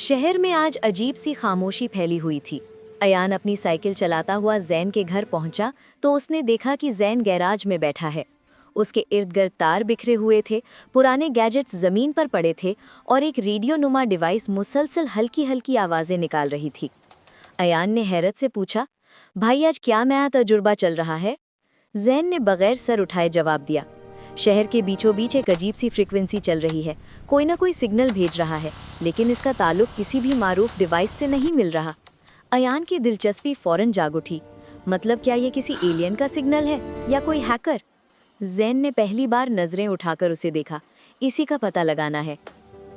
शहर में आज अजीब सी खामोशी फैली हुई थी। अयान अपनी साइकिल चलाता हुआ जैन के घर पहुंचा तो उसने देखा कि जैन गैराज में बैठा है। उसके इर्द गिर्द तार बिखरे हुए थे, पुराने गैजेट्स जमीन पर पड़े थे और एक रेडियो नुमा डिवाइस मुसलसल हल्की हल्की आवाजें निकाल रही थी। अयान ने हैरत से पूछा, भाई आज क्या नया तजुर्बा चल रहा है? जैन ने बगैर सर उठाए जवाब दिया, शहर के बीचों बीच एक अजीब सी फ्रीक्वेंसी चल रही है। कोई ना कोई सिग्नल भेज रहा है, लेकिन इसका ताल्लुक किसी भी मारूफ डिवाइस से नहीं मिल रहा। अयान की दिलचस्पी फौरन जाग उठी। मतलब क्या ये किसी एलियन का सिग्नल है या कोई हैकर? जैन ने पहली बार नजरें उठाकर उसे देखा। इसी का पता लगाना है।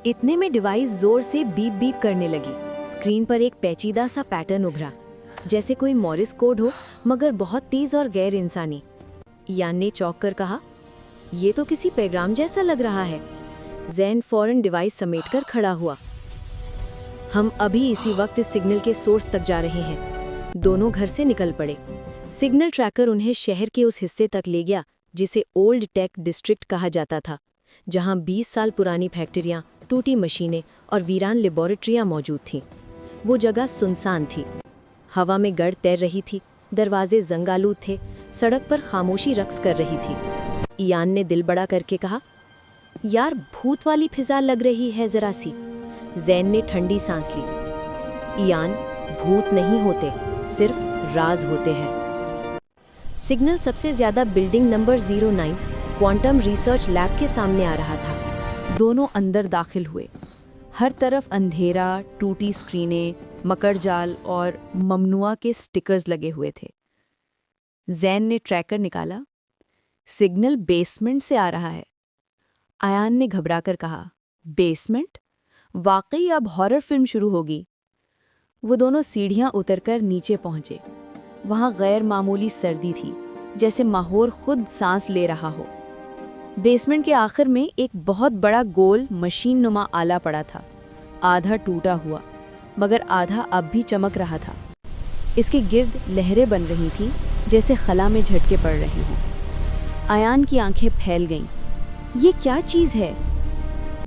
इतने में डिवाइस जोर से बीप बीप करने लगी। स्क्रीन पर एक पेचीदा सा पैटर्न उभरा, जैसे कोई मॉरिस कोड हो, मगर बहुत तेज और गैर इंसानी। यान ने चौंक कर कहा, ये तो किसी पैगाम जैसा लग रहा है। जैन फौरन डिवाइस समेटकर खड़ा हुआ। हम अभी इसी वक्त इस सिग्नल के सोर्स तक जा रहे हैं। दोनों घर से निकल पड़े। सिग्नल ट्रैकर उन्हें शहर के उस हिस्से तक ले गया जिसे ओल्ड टेक डिस्ट्रिक्ट कहा जाता था, जहां 20 साल पुरानी फैक्ट्रियां, टूटी मशीनें और वीरान लेबोरेटरियां मौजूद थीं। वो जगह सुनसान थी। हवा में गड़ तैर रही थी, दरवाजे जंगालूद थे, सड़क पर खामोशी रक्स कर रही थी। इयान ने दिल बड़ा करके कहा, यार भूत वाली फिजा लग रही है जरा सी। जैन ने ठंडी सांस ली। इयान, भूत नहीं होते, सिर्फ राज होते हैं। सिग्नल सबसे ज्यादा building number 09 quantum research lab के सामने आ रहा था। दोनों अंदर दाखिल हुए। हर तरफ अंधेरा, टूटी स्क्रीनें, मकड़जाल और ममनुआ के स्टिकर्स लगे हुए थे। जैन ने ट्रैकर निकाला। सिग्नल बेसमेंट से आ रहा है। अयान ने घबराकर कहा, बेसमेंट? वाकई अब हॉरर फिल्म शुरू होगी। वो दोनों सीढ़ियां उतरकर नीचे पहुंचे। वहां गैर मामूली सर्दी थी, जैसे माहौल खुद सांस ले रहा हो। बेसमेंट के आखिर में एक बहुत बड़ा गोल मशीन नुमा आला पड़ा था, आधा टूटा हुआ, मगर आधा अब भी चमक रहा था। इसके गिर्द लहरें बन रही थीं, जैसे खला में झटके पड़ रही हों। अयान की आंखें फैल गईं। ये क्या चीज है?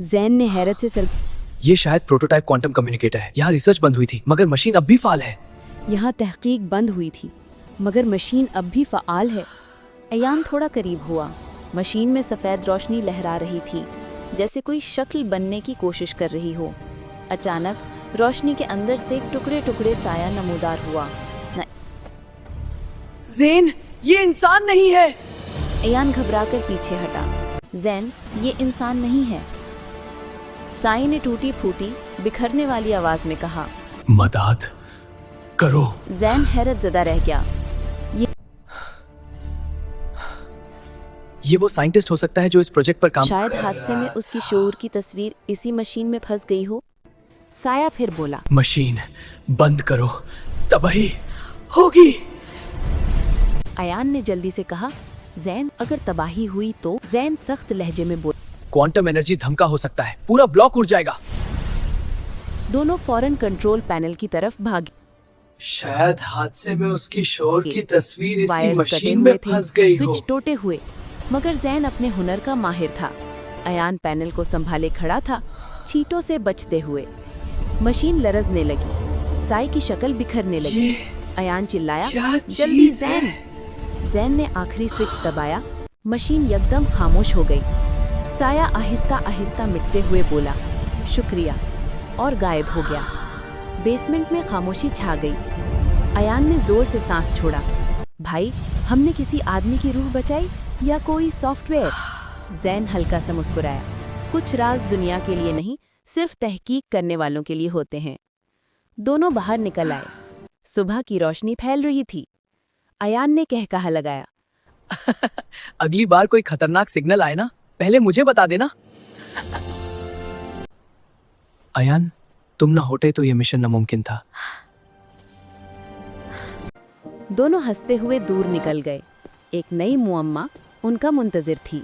जैन ने हैरत से सर, ये शायद प्रोटोटाइप क्वांटम कम्युनिकेटर है। यहाँ रिसर्च बंद हुई थी, मगर मशीन अब भी फाल है। यहाँ तहकीक बंद हुई थी, मगर मशीन अब भी फ़आल है। अयान थोड़ा करीब हुआ। मशीन में सफ़ेद रोशनी लहरा रही थी, जैसे कोई शक्ल बनने की कोशिश कर रही हो। अचानक रोशनी के अंदर से टुकड़े टुकड़े साया नमूदार हुआ। ज़ेन, ये इंसान नहीं है। अयान घबराकर पीछे हटा। जैन, ये इंसान नहीं है। साई ने टूटी फूटी, बिखरने वाली आवाज में कहा, मदद करो। जैन हैरत ज़दा रह गया। ये वो साइंटिस्ट हो सकता है जो इस प्रोजेक्ट पर काम। शायद हादसे में उसकी शऊर की तस्वीर इसी मशीन में फंस गई हो। साया फिर बोला, मशीन बंद करो, तबाही होगी। अयान ने जल्दी से कहा, जैन, अगर तबाही हुई तो? जैन सख्त लहजे में बोला, क्वांटम एनर्जी धमका हो सकता है, पूरा ब्लॉक उड़ जाएगा। दोनों फौरन कंट्रोल पैनल की तरफ भागे। शायद हादसे में उसकी शोर की तस्वीर इसी वायर्स कटे मशीन हुए में थे, फंस गई हो। स्विच टूटे हुए, मगर जैन अपने हुनर का माहिर था। अयान पैनल को संभाले खड़ा था, चींटों से बचते हुए। मशीन लरजने लगी, साई की शक्ल बिखरने लगी। अयान चिल्लाया, जल्दी जैन। जैन ने आखिरी स्विच दबाया। मशीन एकदम खामोश हो गई। साया आहिस्ता आहिस्ता मिटते हुए बोला, शुक्रिया, और गायब हो गया। बेसमेंट में खामोशी छा गई। अयान ने जोर से सांस छोड़ा। भाई, हमने किसी आदमी की रूह बचाई या कोई सॉफ्टवेयर? जैन हल्का सा मुस्कुराया। कुछ राज दुनिया के लिए नहीं, सिर्फ तहकीक करने वालों के लिए होते हैं। दोनों बाहर निकल आए। सुबह की रोशनी फैल रही थी। अयान ने कहकहा लगाया, अगली बार कोई खतरनाक सिग्नल आए ना, पहले मुझे बता देना। अयान, तुम ना होते तो ये मिशन नामुमकिन था। दोनों हंसते हुए दूर निकल गए। एक नई मुअम्मा उनका मुंतजिर थी।